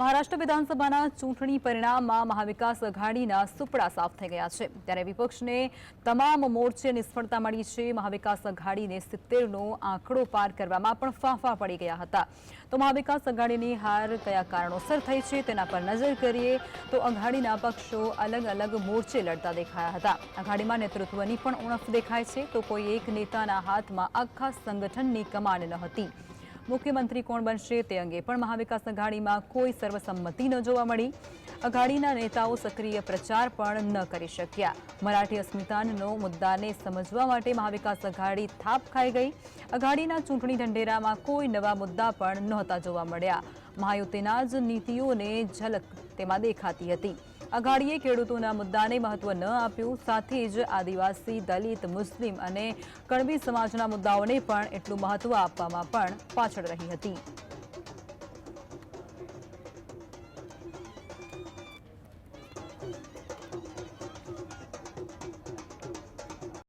મહારાષ્ટ્ર વિધાનસભાના ચૂંટણી પરિણામમાં મહાવિકાસ આઘાડીના સુપડા સાફ થઈ ગયા છે ત્યારે વિપક્ષને તમામ મોરચે નિષ્ફળતા મળી છે। મહાવિકાસ આઘાડીને 70નો આંકડો પાર કરવામાં પણ ફાંફા પડી ગયા હતા। તો મહાવિકાસ આઘાડીની હાર કયા કારણોસર થઈ છે તેના પર નજર કરીએ તો આઘાડીના પક્ષો અલગ અલગ મોરચે લડતા દેખાયા હતા। આઘાડીમાં નેતૃત્વની પણ ઉણપ દેખાય છે તો કોઈ એક નેતાના હાથમાં આખા સંગઠનની કમાન ન હતી। મુખ્યમંત્રી કોણ બનશે તે અંગે પણ મહાવિકાસ આઘાડીમાં કોઈ સર્વસંમતિ ન જોવા મળી। આઘાડીના નેતાઓ સક્રિય પ્રચાર પણ ન કરી શક્યા। મરાઠી અસ્મિતાનો મુદ્દાને સમજવા માટે મહાવિકાસ આઘાડી થાપ ખાઈ ગઈ। આઘાડીના ચૂંટણી ઢંઢેરામાં કોઈ નવા મુદ્દા પણ નહોતા જોવા મળ્યા। મહાયુતિના જ નીતિઓને ઝલક તેમાં દેખાતી હતી। આઘાડીએ ખેડૂતોના મુદ્દાને મહત્વ ન આપ્યું, સાથે જ આદિવાસી, દલિત, મુસ્લિમ અને કણબી સમાજના મુદ્દાઓને પણ એટલું મહત્વ આપવામાં પણ પાછળ રહી હતી।